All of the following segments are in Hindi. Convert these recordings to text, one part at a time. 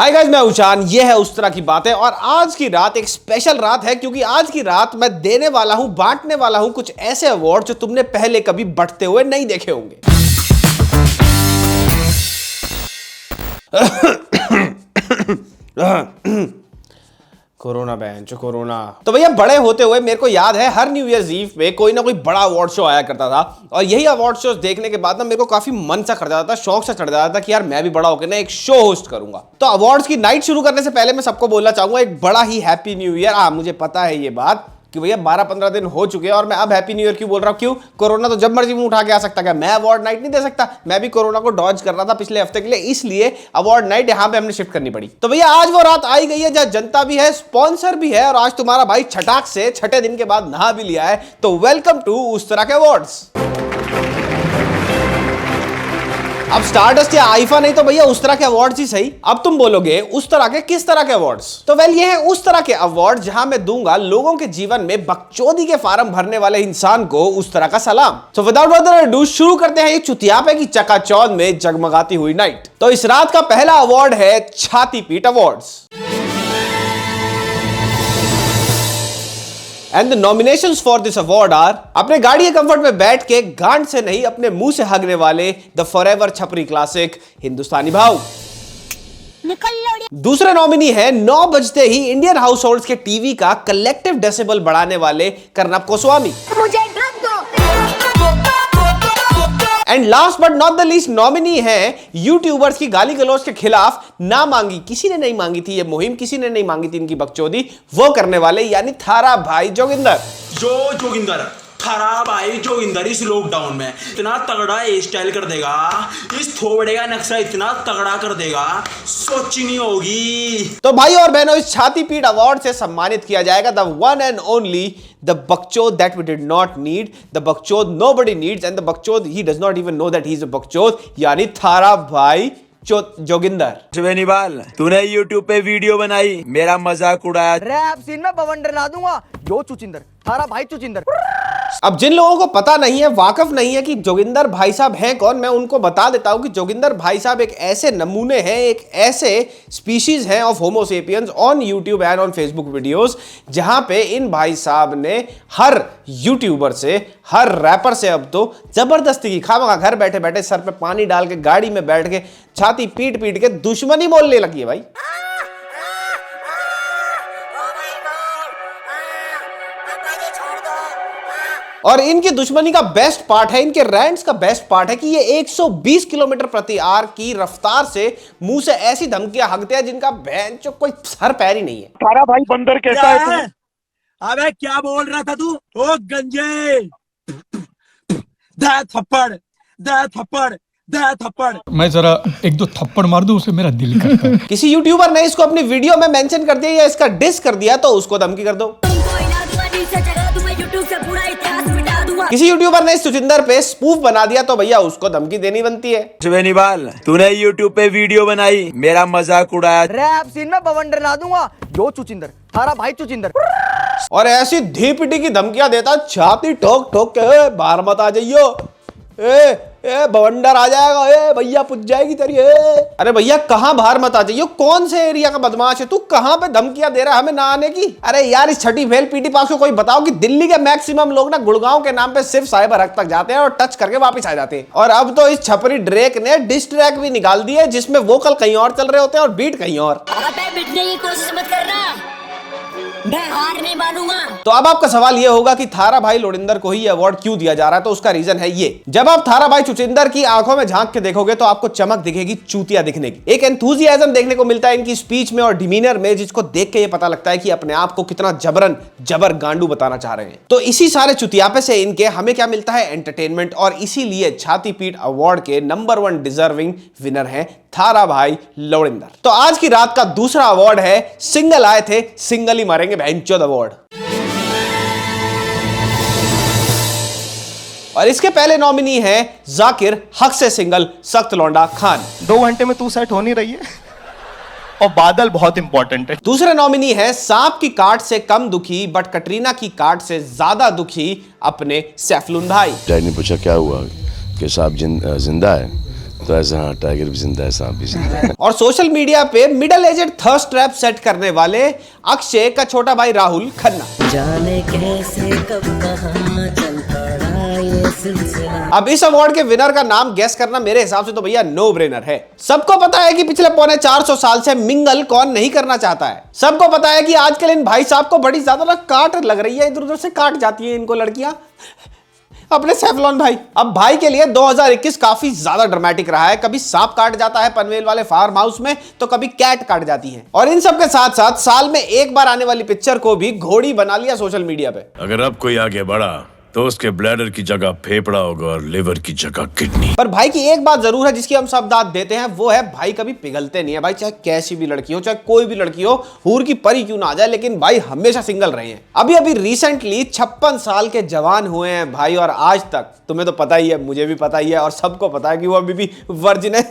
हाय गाइस, मैं उशान। ये है उस तरह की बातें और आज की रात एक स्पेशल रात है क्योंकि आज की रात मैं देने वाला हूं, बांटने वाला हूं कुछ ऐसे अवार्ड जो तुमने पहले कभी बंटते हुए नहीं देखे होंगे। Corona bench corona. तो भैया बड़े होते हुए मेरे को याद है हर न्यू ईयर ईव पे कोई ना कोई बड़ा अवार्ड शो आया करता था और यही अवार्ड शो देखने के बाद ना मेरे को काफी मन सा कर जाता था, शौक सा चढ़ जाता था कि यार मैं भी बड़ा होकर ना एक शो होस्ट करूंगा। तो अवार्ड्स की नाइट शुरू करने से पहले मैं सबको बोलना चाहूंगा एक बड़ा ही हैप्पी न्यू ईयर। मुझे पता है ये बात कि भैया 12-15 दिन हो चुके हैं और मैं अब हैप्पी न्यू ईयर क्यों बोल रहा हूं? क्यों? कोरोना तो जब मर्जी मुंह उठा के आ सकता है, मैं अवार्ड नाइट नहीं दे सकता? मैं भी कोरोना को डॉज कर रहा था पिछले हफ्ते के लिए, इसलिए अवार्ड नाइट यहां पे हमने शिफ्ट करनी पड़ी। तो भैया आज वो रात आई गई है जहां जनता भी है, स्पॉन्सर भी है और आज तुम्हारा भाई छटाक से छठे दिन के बाद नहा भी लिया है। तो वेलकम टू उस तरह के अवार्ड्स। अब स्टारडस्ट या आईफा नहीं तो भैया उस तरह के अवार्ड्स ही सही। अब तुम बोलोगे उस तरह के किस तरह के अवार्ड्स? तो वेल ये है उस तरह के अवार्ड जहां मैं दूंगा लोगों के जीवन में बकचोदी के फार्म भरने वाले इंसान को उस तरह का सलाम। सो विदाउट फर्दर अडू शुरू करते हैं ये चुतियापे की चकाचौंध में जगमगाती हुई नाइट। तो इस रात का पहला अवार्ड है छाती पीट awards. And the nominations for this award are अपने गाड़ी के कंफर्ट में बैठ के गांड से नहीं अपने मुंह से हगने वाले द फॉरएवर छपरी क्लासिक हिंदुस्तानी भाव। दूसरे नॉमिनी है 9 बजते ही इंडियन हाउस होल्ड्स के टीवी का कलेक्टिव डेसिबल बढ़ाने वाले कर्नब गोस्वामी। मुझे ढक दो। And last but not the least nominee है यूट्यूबर्स की गाली गलौज के खिलाफ ना मांगी, किसी ने नहीं मांगी थी ये मुहिम, किसी ने नहीं मांगी थी इनकी बकचोदी, वो करने वाले यानी थारा भाई जोगिंदर। जोगिंदर थारा भाई जोगिंदर इस लॉकडाउन में इतना तगड़ा हेयर स्टाइल कर देगा, इस थोबड़े का नक्शा इतना तगड़ा कर देगा, सोची नहीं होगी। तो भाई और बहनों, इस छाती पीट अवार्ड से सम्मानित किया जाएगा the one and only the बकचोद that we did not need, the बकचोद नोबडी नीड्स एंड द बकचोद he does not even know that he is a बकचोद, यानी थारा भाई जोगिंदर। बेनीवाल, तूने YouTube पे वीडियो बनाई, मेरा मजाक उड़ाया। रैप सीन में बवंडर ला दूंगा। जो चुचिंदर, थारा भाई चुचिंदर। अब जिन लोगों को पता नहीं है, वाकफ नहीं है कि जोगिंदर भाई साहब हैं कौन, मैं उनको बता देता हूं कि जोगिंदर भाई साहब एक ऐसे नमूने हैं, एक ऐसे स्पीशीज हैं of homo sapiens on YouTube and on Facebook videos, जहां पे इन भाई साहब ने हर यूट्यूबर से, हर रैपर से अब तो जबरदस्ती की खामखा घर बैठे बैठे सर पे पानी डाल के गाड़ी में बैठ के छाती पीट पीट के दुश्मनी बोलने लगी है भाई। और इनकी दुश्मनी का बेस्ट पार्ट है, इनके रैंट्स का बेस्ट पार्ट है कि ये 120 किलोमीटर प्रति आवर की रफ्तार से मुंह से ऐसी धमकियां हगते हैं जिनका भैंचो कोई सर पैर ही नहीं है। थारा भाई बंदर कैसा है तू? अबे क्या बोल रहा था तू? ओ गंजे, दे थप्पड़, दे थप्पड़, दे थप्पड़। मैं जरा 1-2 थप्पड़ मार दूं, उसे मेरा दिल करता है। किसी यूट्यूबर ने इसको अपनी वीडियो में मेंशन कर दिया या इसका डिस कर दिया तो उसको धमकी कर दो। किसी यूट्यूबर ने इस सुचिंदर पे स्पूफ बना दिया तो भैया उसको धमकी देनी बनती है। बेनीवाल, तूने YouTube पे वीडियो बनाई, मेरा मजाक उड़ाया। रैप सीन में बवंडर ला दूंगा। जो चुचिंदर, थारा भाई चुचिंदर। और ऐसी धी पिटी की धमकियां देता, छाती ठोक ठोक के बाहर मत आ जाइयो, ए बवंडर आ जाएगा, ए भैया पूछ जाएगी तेरी। अरे भैया कहां बाहर मत आ जाइयो, कौन से एरिया का बदमाश है तू? कहां पे धमकियां दे रहा है हमें ना आने की? अरे यार इस छठी फेल पीटी पास को कोई बताओ कि दिल्ली के मैक्सिमम लोग ना गुड़गांव के नाम पे सिर्फ साइबर हक तक जाते हैं और टच करके वापस आ जाते हैं। और अब तो इस छपरी ड्रेक ने डिस ट्रैक भी निकाल दिए जिसमें वोकल कहीं और चल रहे होते हैं और बीट कहीं और। बिटने की कोशिश मत करना, मैं हार नहीं मानूंगा। तो अब आपका सवाल यह होगा कि थारा भाई लोडिंदर को ही अवार्ड क्यों दिया जा रहा है? तो उसका रीजन है ये, जब आप थारा भाई चुचिंदर की आंखों में झांक के देखोगे तो आपको चमक दिखेगी चूतिया दिखने की। एक एंथुसियाज्म देखने को मिलता है इनकी स्पीच में और डिमीनर में, जिसको देख के ये पता लगता है कि अपने आप को कितना जबर गांडू बताना चाह रहे हैं। तो इसी सारे चुतियापे से इनके हमें क्या मिलता है? एंटरटेनमेंट। और इसीलिए छाती पीट अवार्ड के नंबर 1 डिजर्विंग विनर है थारा भाई लोडिंदर। तो आज की रात का दूसरा अवार्ड है सिंगल आए थे सिंगल ही मारेंगे भैंचोद अवार्ड। और इसके पहले नॉमिनी है जाकिर हक से सिंगल सख्त लौंडा खान। 2 घंटे में तू सेट हो नहीं रही है और बादल बहुत इंपॉर्टेंट है। दूसरे नॉमिनी है सांप की काट से कम दुखी बट कटरीना की काट से ज्यादा दुखी अपने सैफुल्लाह भाई। डैड ने पूछा क्या हुआ कि साहब जिंदा है, तो ऐसा हाँ, टाइगर भी जिंदा है, सांप भी जिंदा है। और सोशल मीडिया पे middle aged thirst trap set करने वाले अक्षय का छोटा भाई राहुल खन्ना। जाने कैसे कब कहाँ चल पड़ा ये सिलसिला। अब इस अवार्ड के विनर का नाम गेस करना मेरे हिसाब से तो भैया नो ब्रेनर है। सबको पता है कि पिछले 450 साल से मिंगल कौन नहीं करना चाहता है। सबको पता है कि आजकल इन भाई साहब को बड़ी ज्यादा ना काट लग रही है, इधर उधर से काट जाती है इनको लड़कियां, अपने सेफ्लॉन भाई। अब भाई के लिए 2021 काफी ज्यादा ड्रामेटिक रहा है। कभी सांप काट जाता है पनवेल वाले फार्म हाउस में, तो कभी कैट काट जाती है। और इन सब के साथ साथ साल में एक बार आने वाली पिक्चर को भी घोड़ी बना लिया सोशल मीडिया पे। अगर अब कोई आगे बढ़ा तो उसके ब्लैडर की जगह फेफड़ा होगा और लिवर की जगह किडनी। पर भाई की एक बात जरूर है जिसकी हम सब दाद देते हैं, वो है भाई कभी पिघलते नहीं है। भाई चाहे कैसी भी लड़की हो, चाहे कोई भी लड़की हो, हूर की परी क्यों ना आ जाए, लेकिन भाई हमेशा सिंगल रहे हैं। अभी रिसेंटली 56 साल के जवान हुए हैं भाई, और आज तक तुम्हें तो पता ही है, मुझे भी पता ही है, और सबको पता है कि वो अभी भी वर्जिन है।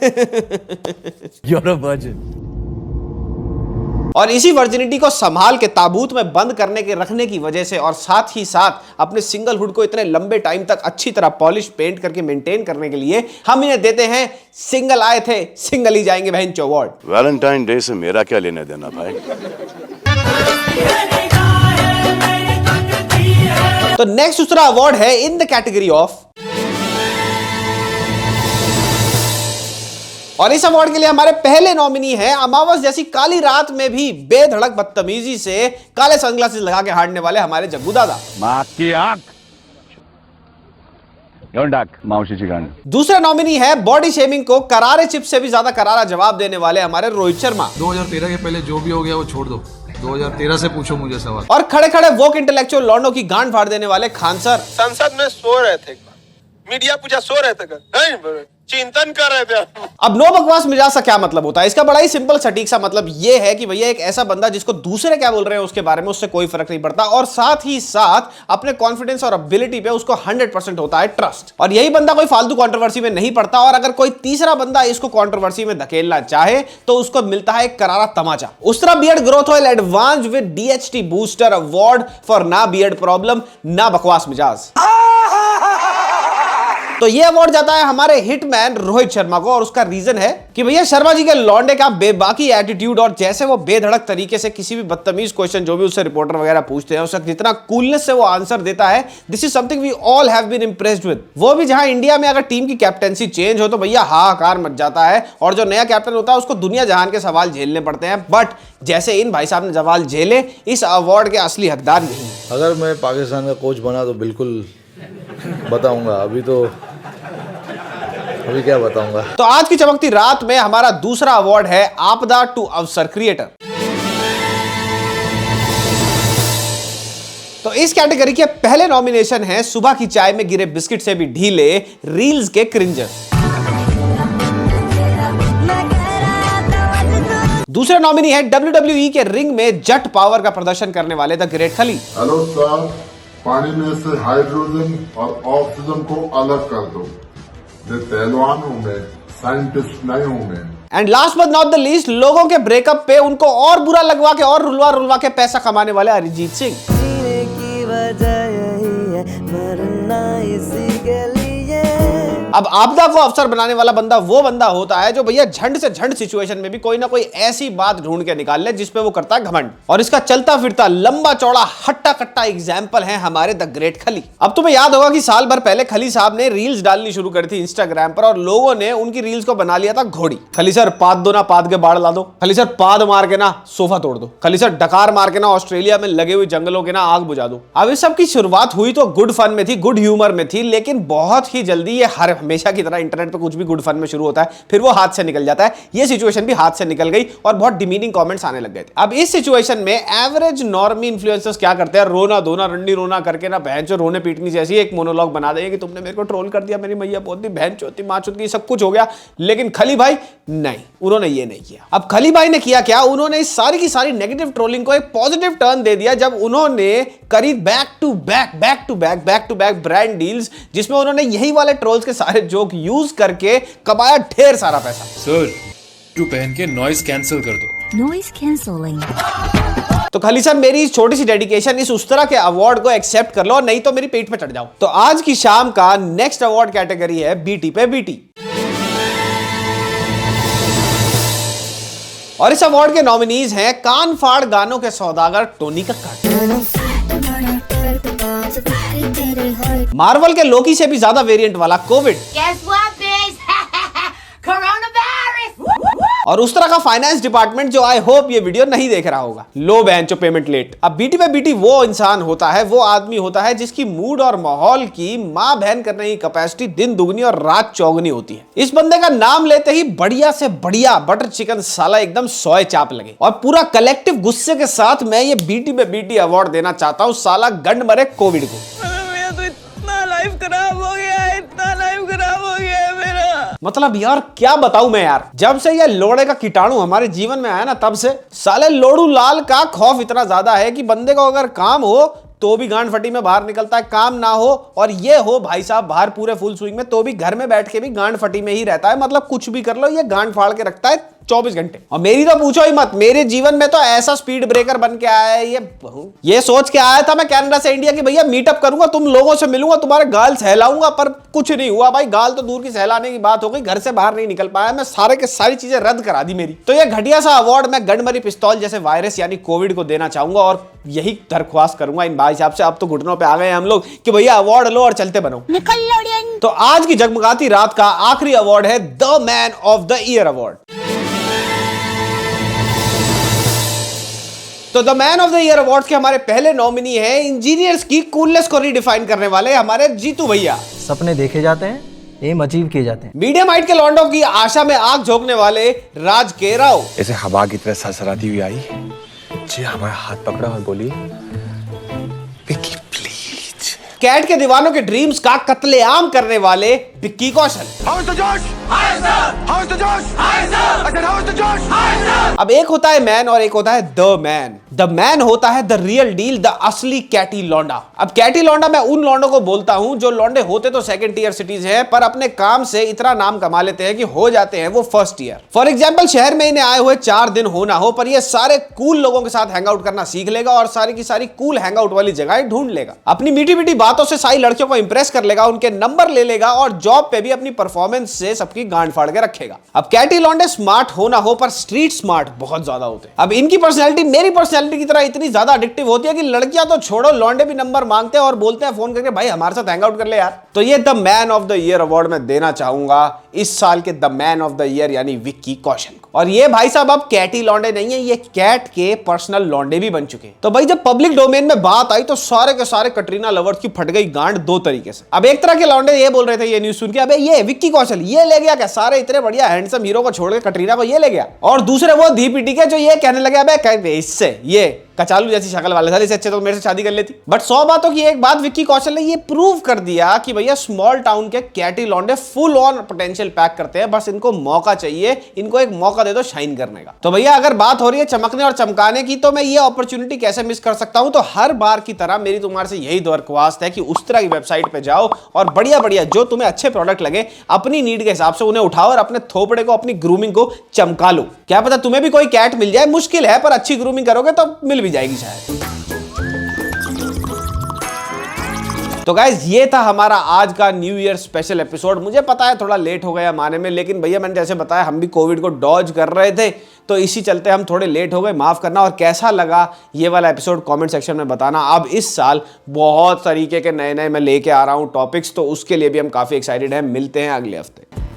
You're a virgin. और इसी वर्जिनिटी को संभाल के ताबूत में बंद करने के रखने की वजह से, और साथ ही साथ अपने सिंगलहुड को इतने लंबे टाइम तक अच्छी तरह पॉलिश पेंट करके मेंटेन करने के लिए हम इन्हें देते हैं सिंगल आए थे सिंगल ही जाएंगे बहन अवार्ड। वैलेंटाइन डे से मेरा क्या लेना देना भाई। तो नेक्स्ट दूसरा अवार्ड है इन द कैटेगरी ऑफ, और इस अवार्ड के लिए हमारे पहले नॉमिनी है अमावस जैसी काली रात में भी बेधड़क बदतमीजी से काले सनग्लासेस लगा के हारने वाले हमारे जग्गू दादा। माँ की आंख माउशी गांड। दूसरा नॉमिनी है बॉडी शेमिंग को करारे चिप से भी ज्यादा करारा जवाब देने वाले हमारे रोहित शर्मा। 2013 के पहले जो भी हो गया वो छोड़ दो, 2013 से पूछो मुझे सवाल। और खड़े खड़े वोक इंटेलेक्चुअल लॉन्डो की गांड फाड़ देने वाले खान सर। संसद में सो रहे थे, मीडिया पूछा सो रहे थे, चिंतन कर रहे थे। अब नो बकवास मिजाज का क्या मतलब होता है? इसका बड़ा ही सिंपल सटीक सा मतलब यह है कि भैया एक ऐसा बंदा जिसको दूसरे क्या बोल रहे हैं उसके बारे में उससे कोई फर्क नहीं पड़ता, और साथ ही साथ अपने कॉन्फिडेंस और एबिलिटी पे उसको 100% होता है ट्रस्ट। और यही बंदा कोई फालतू कंट्रोवर्सी में नहीं पड़ता, और अगर कोई तीसरा बंदा इसको कंट्रोवर्सी में धकेलना चाहे तो उसको मिलता है एक करारा तमाचा। उस तरह beard growth oil advance with DHT booster award for ना बियर्ड प्रॉब्लम ना बकवास मिजाज। तो ये अवार्ड जाता है हमारे हिटमैन रोहित शर्मा को, और उसका रीजन है कि भैया शर्मा जी के लौंडे का बेबाकी एटीट्यूड, और जैसे वो बेधड़क तरीके से किसी भी बदतमीज क्वेश्चन जो भी उससे रिपोर्टर वगैरह पूछते हैं उसका जितना कूलनेस से वो आंसर देता है, this is something we all have been impressed with. वो भी जहां इंडिया में अगर टीम की कैप्टेंसी चेंज हो तो भैया हाहाकार मच जाता है, और जो नया कैप्टन होता है उसको दुनिया जहान के सवाल झेलने पड़ते हैं। बट जैसे इन भाई साहब ने सवाल झेले, इस अवार्ड के असली हकदार यही है। अगर मैं पाकिस्तान का कोच बना तो बिल्कुल बताऊंगा, अभी क्या बताऊंगा। तो आज की चमकती रात में हमारा दूसरा अवार्ड है आपदा टू अवसर क्रिएटर। तो इस कैटेगरी के पहले नॉमिनेशन है सुबह की चाय में गिरे बिस्किट से भी ढीले रील्स के क्रिंजर्स। दूसरा नॉमिनी है WWE के रिंग में जट पावर का प्रदर्शन करने वाले द ग्रेट खली। हेलो सर, पानी में से हाइड्रोजन और ऑक्सीजन को अलग कर दो। मैं पहलवान हूं, मैं साइंटिस्ट नहीं हूं मैं। And last but not the least, लोगों के ब्रेकअप पे उनको और बुरा लगवा के और रुलवा के पैसा कमाने वाले अरिजीत सिंह। जीने की वजह यही है, मरना इसी के लिए। अब आपदा को अवसर बनाने वाला बंदा वो बंदा होता है जो भैया झंड से झंड सिचुएशन में भी कोई ना कोई ऐसी बात ढूंढ के निकाल ले जिसपे वो करता है घमंड, और इसका चलता फिरता लंबा चौड़ा हट्टा कट्टा एग्जाम्पल है हमारे द ग्रेट खली। अब तुम्हें याद होगा कि साल भर पहले खली साहब ने रील्स डालनी शुरू करी थी इंस्टाग्राम पर, और लोगों ने उनकी रील्स को बना लिया था घोड़ी। खली सर पाद दो ना पाद के बाढ़ ला दो, खली सर पाद मार के ना सोफा तोड़ दो, खली सर डकार मार के ना ऑस्ट्रेलिया में लगे हुए जंगलों के ना आग बुझा दो। अब इस सब की शुरुआत हुई तो गुड फन में थी, गुड ह्यूमर में थी, लेकिन बहुत ही जल्दी ये हर हमेशा की तरह इंटरनेट पे कुछ भी गुड फन में शुरू होता है, फिर वो हाथ से निकल जाता है। ये सिचुएशन भी हाथ से निकल गई और बहुत डिमीनिंग कमेंट्स आने लग गए थे। अब इस सिचुएशन में एवरेज नॉर्मी इन्फ्लुएंसर्स क्या करते हैं, रोना धोना रंडी रोना करके ना बहन चो रोने पीटनी जैसी एक मोनोलॉग बना देंगे कि तुमने मेरे को ट्रोल कर दिया, मेरी मैया बहुत दी बहन चोती मां चोती सब कुछ हो गया। लेकिन खली भाई नहीं, उन्होंने ये नहीं किया। अब खली भाई ने किया क्या, उन्होंने इस सारी की सारी नेगेटिव ट्रोलिंग को एक पॉजिटिव टर्न दे दिया जब उन्होंने करी back to back brand deals, जिसमें उन्होंने यही वाले ट्रोल्स के सारे जोक यूज करके कमाया ढेर सारा पैसा। सर टू पहन के नॉइज कैंसिल कर दो। Noise cancelling. तो खली साहब मेरी छोटी सी डेडिकेशन, इस उस तरह के अवार्ड को एक्सेप्ट कर लो, नहीं तो मेरी पेट पे चढ़ जाओ। तो आज की शाम का नेक्स्ट अवार्ड कैटेगरी है बीटी पे बीटी। और इस अवार्ड के नॉमिनीज हैं कान फाड़ गानों के सौदागर टोनी कक्कड़, मार्वल के लोकी से भी ज्यादा वेरिएंट वाला कोविड, और उस तरह का फाइनेंस डिपार्टमेंट जो आई होप ये वीडियो नहीं देख रहा होगा। लो बेंचो पेमेंट लेट। अब बीटी पे बीटी वो इंसान होता है, वो आदमी होता है जिसकी मूड और माहौल की माँ बहन करने की कैपेसिटी दिन दुगनी और रात चौगनी होती है। इस बंदे का नाम लेते ही बढ़िया से बढ़िया बटर चिकन साला एकदम सोए चाप लगे, और पूरा कलेक्टिव गुस्से के साथ मैं ये बीटी पे बीटी अवार्ड देना चाहता हूँ साला गंड मरे कोविड को। लाइफ खराब हो गया है, इतना लाइफ खराब हो गया है मेरा। मतलब यार क्या बताऊं मैं यार, जब से ये लोड़े का कीटाणु हमारे जीवन में आया ना तब से साले लोड़ू लाल का खौफ इतना ज्यादा है कि बंदे को अगर काम हो तो भी गांड फटी में बाहर निकलता है, काम ना हो और ये हो भाई साहब बाहर पूरे फुल स्विंग में तो भी घर में बैठ के भी गांड फटी में ही रहता है। मतलब कुछ भी कर लो ये गांड फाड़ के रखता है 24 घंटे। और मेरी तो पूछो ही मत, मेरे जीवन में तो ऐसा स्पीड ब्रेकर बन के आया है ये सोच के आया था मैं कनाडा से इंडिया की भैया मीटअप करूंगा, तुम लोगों से मिलूंगा, तुम्हारे गाल सहलाऊंगा, पर कुछ नहीं हुआ भाई। गाल तो दूर की सहलाने की बात हो गई, घर से बाहर नहीं निकल पाया मैं, सारे के सारी चीजें रद्द करा दी मेरी। तो ये घटिया सा अवार्ड मैं गंडमरी पिस्तौल जैसे वायरस यानी कोविड को देना चाहूंगा और यही दरख्वास्त करूंगा इन भाई साहब से। अब तो घुटनों पे आ गए हम लोग कि भैया अवार्ड लो और चलते बनो। तो आज की जगमगाती रात का आखिरी अवार्ड है the man of the year award. तो the man of the year award के हमारे पहले नॉमिनी है इंजीनियर्स की कूलनेस को रीडिफाइन करने वाले हमारे जीतू भैया। सपने देखे जाते हैं, एम अचीव किए जाते हैं। मीडियम हाइट के लॉन्डो की आशा में आग झोंकने वाले राज के राव। ऐसे हवा की तरह सरसराती हुई आई जी, हमारा हाथ पकड़ा और बोली विक्की प्लीज। कैट के दीवानों के ड्रीम्स का कत्लेआम करने वाले विक्की कौशल। अब एक होता है मैन और एक होता है द मैन। द मैन होता है द रियल डील, द असली कैटी लौंडा। अब कैटी लौंडा मैं उन लौंडों को बोलता हूं जो लौंडे होते तो सेकंड टीयर सिटीज हैं पर अपने काम से इतना नाम कमा लेते हैं कि हो जाते हैं वो फर्स्ट ईयर। फॉर एग्जाम्पल शहर में इन्हें आए हुए 4 दिन हो ना हो पर ये सारे कूल लोगों के साथ हैंग आउट करना सीख लेगा और सारी की सारी कूल हैंग आउट वाली जगह ढूंढ लेगा। अपनी मीठी मीठी बातों से सारी लड़कियों को इंप्रेस कर लेगा, उनके नंबर ले लेगा और जॉब पे भी अपनी परफॉर्मेंस से सबकी गांड फाड़ के रखेगा। अब कैटी लौंडे स्मार्ट हो ना हो पर स्ट्रीट स्मार्ट बहुत ज्यादा होते हैं। अब इनकी पर्सनैलिटी मेरी पर्सनैलिटी की तरह इतनी ज्यादा एडिक्टिव होती है कि लड़कियां तो छोड़ो लौंडे भी नंबर मांगते हैं और बोलते हैं फोन करके भाई हमारे साथ हैंग आउट कर ले यार। तो ये the man of the year award में देना चाहूंगा इस साल के the man of the year यानी विक्की कौशल को। और ये भाई साहब अब कैटी लौंडे नहीं है, ये कैट के पर्सनल लौंडे भी बन चुके हैं। तो भाई जब पब्लिक डोमेन में बात आई तो सारे के सारे कटरीना लवर्स की फट गई गांड 2 तरीके से। अब एक तरह के लौंडे ये बोल रहे थे ये न्यूज सुन के, अबे ये विक्की कौशल ये ले गया क्या, सारे इतने बढ़िया हैंडसम हीरो को छोड़ के कटरीना को ये ले गया। और दूसरे वो धीपीटी के जो ये कहने लगे अबे इससे ये कचालू जैसी शक्ल वाले था, इससे अच्छे तो मेरे से शादी कर लेती। बट 100 बातों की एक बात, विक्की कौशल ने ये प्रूव कर दिया कि भैया स्मॉल टाउन के कैटी लौंडे फुल ऑन पोटेंशियल पैक करते हैं, बस इनको मौका चाहिए, इनको एक मौका दे दो शाइन करने का। तो भैया अगर बात हो रही है चमकने और चमकाने की तो मैं ये अपॉर्चुनिटी कैसे मिस कर सकता हूं। तो हर बार की तरह मेरी तुम्हारे से यही दरख्वास्त है कि उस तरह की वेबसाइट पे जाओ और बढ़िया बढ़िया जो तुम्हें अच्छे प्रोडक्ट लगे अपनी नीड के हिसाब से उन्हें उठाओ और अपने थोपड़े को अपनी ग्रूमिंग को चमका लो। क्या पता तुम्हें भी कोई कैट मिल जाए, मुश्किल है पर अच्छी ग्रूमिंग करोगे तो मिल भी जाएगी शायद। तो गाइज ये था हमारा आज का न्यू ईयर स्पेशल एपिसोड। मुझे पता है थोड़ा लेट हो गया माने में, लेकिन भैया मैंने जैसे बताया हम भी कोविड को डॉज कर रहे थे तो इसी चलते हम थोड़े लेट हो गए, माफ करना। और कैसा लगा ये वाला एपिसोड कमेंट सेक्शन में बताना। अब इस साल बहुत तरीके के नए नए मैं लेके आ रहा हूँ टॉपिक्स, तो उसके लिए भी हम काफी एक्साइटेड हैं। मिलते हैं अगले हफ्ते।